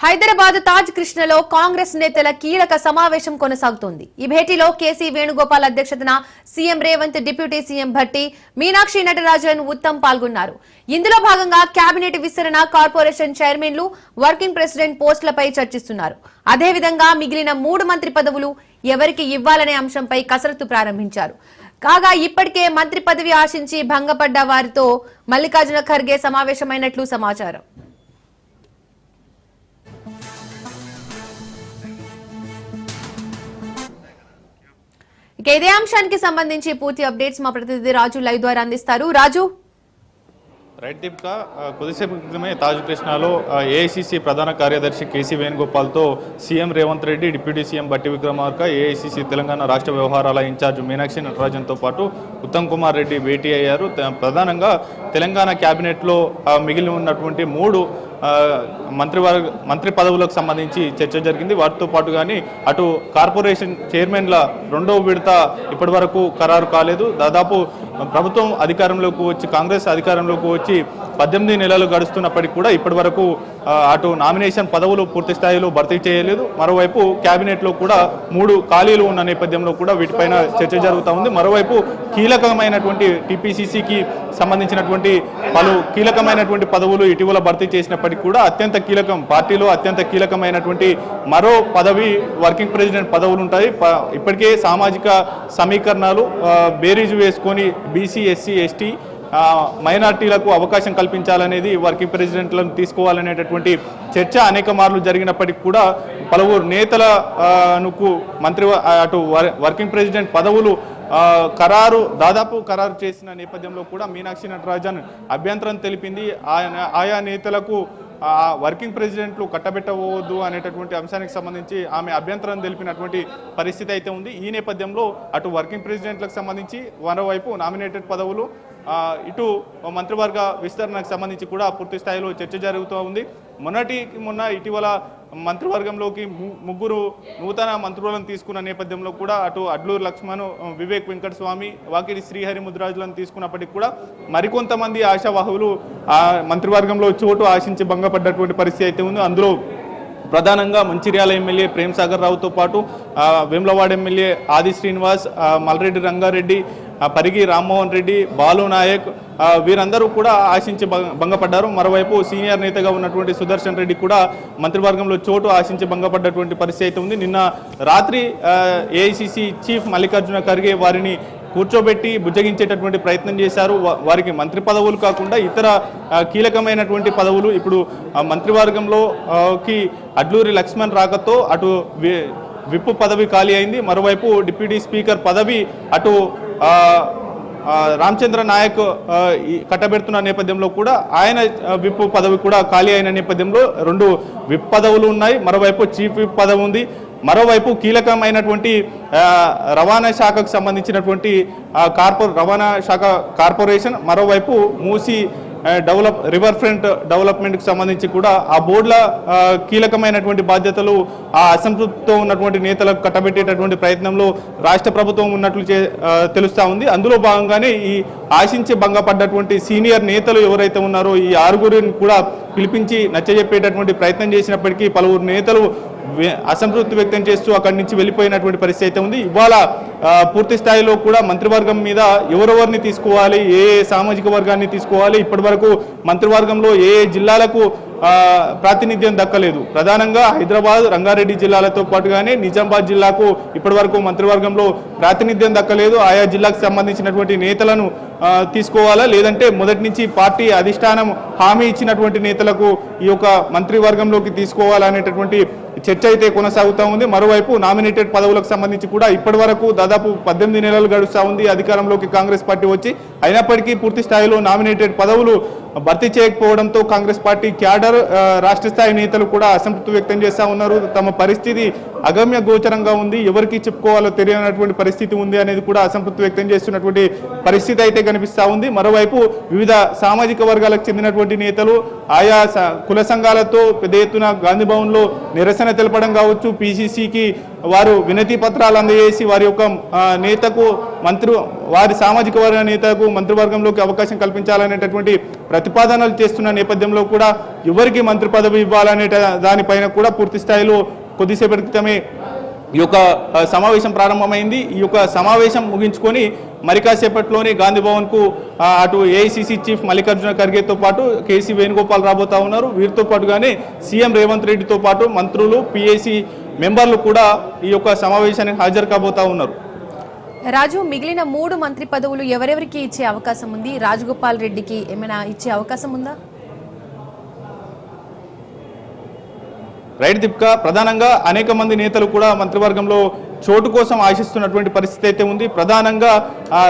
హైదరాబాద్ తాజ్ కృష్ణలో కాంగ్రెస్ నేతల కీలక సమావేశం కొనసాగుతోంది. ఈ భేటీలో కేసీ వేణుగోపాల్ అధ్యక్షతన CM Revanth, deputy CM Bhatti, Meenakshi Natarajan, Uttam పాల్గొన్నారు. ఇందులో భాగంగా కేబినెట్ విస్తరణ, కార్పొరేషన్ చైర్మన్లు, వర్కింగ్ ప్రెసిడెంట్ పోస్టులపై చర్చిస్తున్నారు. అదేవిధంగా మిగిలిన 3 మంత్రి పదవులు ఎవరికి ఇవ్వాలనే అంశంపై కసరత్తు ప్రారంభించారు. కాగా ఇప్పటికే మంత్రి పదవి ఆశించి భంగపడ్డ వారితో మల్లికార్జున ఖర్గే సమావేశమైనట్లు సమాచారం. ఇదే అంశానికి సంబంధించి పూర్తి అప్డేట్స్ మా ప్రతినిధి రాజు లైవ్ ద్వారా అందిస్తారు. రాజు, రైట్ దీపిక, కొద్దిసేపు క్రితమే తాజ్ కృష్ణలో ఏఐసిసి ప్రధాన కార్యదర్శి కేసీ వేణుగోపాల్తో CM Revanth Reddy, deputy CM Bhatti Vikramarka, AICC Telangana రాష్ట్ర వ్యవహారాల ఇన్ఛార్జ్ మీనాక్షి నటరాజన్తో పాటు ఉత్తమ్ కుమార్ రెడ్డి భేటీ అయ్యారు. ప్రధానంగా తెలంగాణ క్యాబినెట్లో మిగిలి ఉన్నటువంటి 3 మంత్రి పదవులకు సంబంధించి చర్చ జరిగింది. వాటితో పాటు కానీ అటు కార్పొరేషన్ చైర్మన్ల 2వ విడత ఇప్పటి వరకు ఖరారు కాలేదు. దాదాపు ప్రభుత్వం అధికారంలోకి వచ్చి, కాంగ్రెస్ అధికారంలోకి వచ్చి 18 నెలలు గడుస్తున్నప్పటికీ కూడా ఇప్పటి వరకు అటు నామినేషన్ పదవులు పూర్తి స్థాయిలో భర్తీ చేయలేదు. మరోవైపు క్యాబినెట్లో కూడా 3 ఖాళీలు ఉన్న నేపథ్యంలో కూడా వీటిపైన చర్చ జరుగుతూ ఉంది. మరోవైపు కీలకమైనటువంటి టీపీసీసీకి సంబంధించినటువంటి పలు కీలకమైనటువంటి పదవులు ఇటీవల భర్తీ చేసినప్పటికీ కూడా అత్యంత కీలకం, పార్టీలో అత్యంత కీలకమైనటువంటి మరో పదవి వర్కింగ్ ప్రెసిడెంట్ పదవులు ఉంటాయి. ఇప్పటికే సామాజిక సమీకరణాలు బేరీజు వేసుకొని బీసీ, ఎస్సీ, ఎస్టీ, మైనార్టీలకు అవకాశం కల్పించాలనేది, వర్కింగ్ ప్రెసిడెంట్లను తీసుకోవాలనేటటువంటి చర్చ అనేక మార్లు జరిగినప్పటికీ కూడా పలువురు నేతలకు మంత్రి అటు వర్కింగ్ ప్రెసిడెంట్ పదవులు దాదాపు ఖరారు చేసిన నేపథ్యంలో కూడా మీనాక్షి నటరాజన్ అభ్యంతరం తెలిపింది. ఆయా నేతలకు వర్కింగ్ ప్రెసిడెంట్లు కట్టబెట్టవద్దు అనేటటువంటి అంశానికి సంబంధించి ఆమె అభ్యంతరం తెలిపినటువంటి పరిస్థితి అయితే ఉంది. ఈ నేపథ్యంలో అటు వర్కింగ్ ప్రెసిడెంట్లకు సంబంధించి మరోవైపు నామినేటెడ్ పదవులు, ఇటు మంత్రివర్గ విస్తరణకు సంబంధించి కూడా పూర్తి స్థాయిలో చర్చ జరుగుతూ ఉంది. మొన్న ఇటీవల మంత్రివర్గంలోకి 3 నూతన మంత్రులను తీసుకున్న నేపథ్యంలో కూడా అటు అడ్లూరు లక్ష్మణ్, వివేక్ వెంకటస్వామి, వాకిడి శ్రీహరి ముద్రాజులను తీసుకున్నప్పటికీ కూడా మరికొంతమంది ఆశావాహులు మంత్రివర్గంలో చోటు ఆశించి భంగపడ్డటువంటి పరిస్థితి అయితే ఉంది. అందులో ప్రధానంగా మంచిర్యాల ఎమ్మెల్యే ప్రేమ్ సాగర్ రావుతో పాటు వేములవాడ ఎమ్మెల్యే ఆది శ్రీనివాస్, మల్రెడ్డి రంగారెడ్డి, పరిగి రామ్మోహన్ రెడ్డి, బాలు నాయక్, వీరందరూ కూడా ఆశించి భంగపడ్డారు. మరోవైపు సీనియర్ నేతగా ఉన్నటువంటి సుదర్శన్ రెడ్డి కూడా మంత్రివర్గంలో చోటు ఆశించి భంగపడ్డటువంటి పరిస్థితి అయితే ఉంది. నిన్న రాత్రి ఏఐసిసి చీఫ్ మల్లికార్జున ఖర్గే వారిని కూర్చోబెట్టి బుజ్జగించేటటువంటి ప్రయత్నం చేశారు. వారికి మంత్రి పదవులు కాకుండా ఇతర కీలకమైనటువంటి పదవులు, ఇప్పుడు మంత్రివర్గంలోకి అడ్లూరి లక్ష్మణ్ రాకతో అటు విప్ పదవి ఖాళీ అయింది. మరోవైపు డిప్యూటీ స్పీకర్ పదవి అటు రామచంద్ర నాయక్ కట్టబెడుతున్న నేపథ్యంలో కూడా ఆయన విప్ పదవి కూడా ఖాళీ అయిన నేపథ్యంలో 2 విప్ పదవులు ఉన్నాయి. మరోవైపు చీఫ్ విప్ పదవి ఉంది. మరోవైపు కీలకమైనటువంటి రవాణా శాఖకు సంబంధించినటువంటి రవాణా శాఖ కార్పొరేషన్, మరోవైపు మూసీ రివర్ ఫ్రంట్ డెవలప్మెంట్కి సంబంధించి కూడా ఆ బోర్డుల కీలకమైనటువంటి బాధ్యతలు ఆ అసంతృప్తితో ఉన్నటువంటి నేతలకు కట్టబెట్టేటటువంటి ప్రయత్నంలో రాష్ట్ర ప్రభుత్వం ఉన్నట్లు తెలుస్తూ ఉంది. అందులో భాగంగానే ఈ ఆశించి భంగపడ్డటువంటి సీనియర్ నేతలు ఎవరైతే ఉన్నారో ఈ 6గురిని కూడా పిలిపించి నచ్చజెప్పేటటువంటి ప్రయత్నం చేసినప్పటికీ పలువురు నేతలు అసంతృప్తి వ్యక్తం చేస్తూ అక్కడి నుంచి వెళ్ళిపోయినటువంటి పరిస్థితి అయితే ఉంది. ఇవాళ పూర్తి స్థాయిలో కూడా మంత్రివర్గం మీద ఎవరెవరిని తీసుకోవాలి, ఏ సామాజిక వర్గాన్ని తీసుకోవాలి, ఇప్పటి వరకు మంత్రివర్గంలో ఏ జిల్లాలకు ప్రాతినిధ్యం దక్కలేదు. ప్రధానంగా హైదరాబాద్, రంగారెడ్డి జిల్లాలతో పాటుగానే నిజామాబాద్ జిల్లాకు ఇప్పటి వరకు మంత్రివర్గంలో ప్రాతినిధ్యం దక్కలేదు. ఆయా జిల్లాకు సంబంధించినటువంటి నేతలను తీసుకోవాలా, లేదంటే మొదటి నుంచి పార్టీ అధిష్టానం హామీ ఇచ్చినటువంటి నేతలకు ఈ యొక్క మంత్రివర్గంలోకి తీసుకోవాలనేటటువంటి చర్చ అయితే కొనసాగుతూ ఉంది. మరోవైపు నామినేటెడ్ పదవులకు సంబంధించి కూడా ఇప్పటి వరకు దాదాపు 18 నెలలు గడుస్తూ ఉంది అధికారంలోకి కాంగ్రెస్ పార్టీ వచ్చి. అయినప్పటికీ పూర్తి స్థాయిలో నామినేటెడ్ పదవులు భర్తీ చేయకపోవడంతో కాంగ్రెస్ పార్టీ క్యాడర్, రాష్ట్ర స్థాయి నేతలు కూడా అసంతృప్తి వ్యక్తం చేస్తూ ఉన్నారు. తమ పరిస్థితి అగమ్య గోచరంగా ఉంది, ఎవరికి చెప్పుకోవాలో తెలియనటువంటి పరిస్థితి ఉంది అనేది కూడా అసంతృప్తి వ్యక్తం చేస్తున్నటువంటి పరిస్థితి అయితే కనిపిస్తూ ఉంది. మరోవైపు వివిధ సామాజిక వర్గాలకు చెందినటువంటి నేతలు ఆయా కుల సంఘాలతో పెద్ద ఎత్తున గాంధీ భవన్లో నిరసన నిరసన తెలపడం కావచ్చు, పిసిసికి వారు వినతి పత్రాలు అందజేసి వారి యొక్క నేతకు వారి సామాజిక వర్గ నేతకు మంత్రివర్గంలోకి అవకాశం కల్పించాలనేటటువంటి ప్రతిపాదనలు చేస్తున్న నేపథ్యంలో కూడా ఎవరికి మంత్రి పదవి ఇవ్వాలనే దానిపైన కూడా పూర్తి స్థాయిలో కొద్దిసేపటి క్రితమే ఈ యొక్క సమావేశం ప్రారంభమైంది. ఈ యొక్క సమావేశం ముగించుకొని మరి కాసేపట్లోనే గాంధీ భవన్కు అటు ఏఐసిసి చీఫ్ మల్లికార్జున ఖర్గేతో పాటు కేసీ వేణుగోపాల్ రాబోతా ఉన్నారు. వీరితో పాటుగానే సీఎం రేవంత్ రెడ్డితో పాటు మంత్రులు, పిఏసీ మెంబర్లు కూడా ఈ యొక్క సమావేశానికి హాజరు కాబోతా ఉన్నారు. రాజు, మిగిలిన 3 మంత్రి పదవులు ఎవరెవరికి ఇచ్చే అవకాశం ఉంది? రాజగోపాల్ రెడ్డికి ఏమైనా ఇచ్చే అవకాశం ఉందా? రైట్ దీపిక, ప్రధానంగా అనేక మంది నేతలు కూడా మంత్రివర్గంలో చోటు కోసం ఆశిస్తున్నటువంటి పరిస్థితి అయితే ఉంది. ప్రధానంగా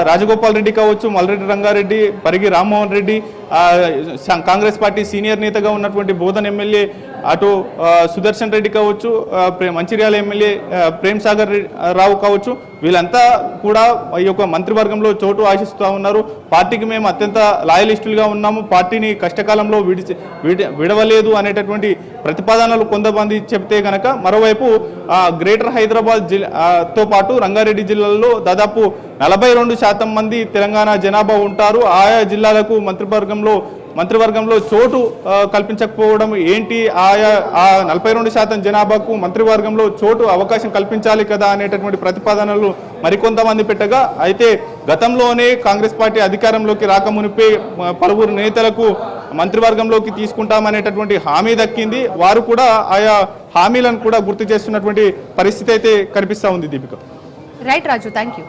రాజగోపాల్ రెడ్డి కావచ్చు, మల్రెడ్డి రంగారెడ్డి, పరిగి రామ్మోహన్ రెడ్డి, కాంగ్రెస్ పార్టీ సీనియర్ నేతగా ఉన్నటువంటి బోధన్ ఎమ్మెల్యే అటు సుదర్శన్ రెడ్డి కావచ్చు, మంచిర్యాల ఎమ్మెల్యే ప్రేమ్ సాగర్ రావు కావచ్చు, వీళ్ళంతా కూడా ఈ యొక్క మంత్రివర్గంలో చోటు ఆశిస్తూ ఉన్నారు. పార్టీకి మేము అత్యంత లాయలిస్టులుగా ఉన్నాము, పార్టీని కష్టకాలంలో విడవలేదు అనేటటువంటి ప్రతిపాదనలు కొంతమంది చెప్తే కనుక, మరోవైపు గ్రేటర్ హైదరాబాద్ తో పాటు రంగారెడ్డి జిల్లాలో దాదాపు 42% మంది తెలంగాణ జనాభా ఉంటారు. ఆయా జిల్లాలకు మంత్రివర్గంలో చోటు కల్పించకపోవడం ఏంటి, ఆయా 42% జనాభాకు మంత్రివర్గంలో చోటు అవకాశం కల్పించాలి కదా అనేటటువంటి ప్రతిపాదనలు మరికొంతమంది పెట్టగా, అయితే గతంలోనే కాంగ్రెస్ పార్టీ అధికారంలోకి రాకమునిపే పలువురు నేతలకు మంత్రివర్గంలోకి తీసుకుంటామనేటటువంటి హామీ దక్కింది. వారు కూడా ఆయా హామీలను కూడా గుర్తు చేస్తున్నటువంటి పరిస్థితి అయితే కనిపిస్తూ ఉంది. Deepika. Right Raju, thank you.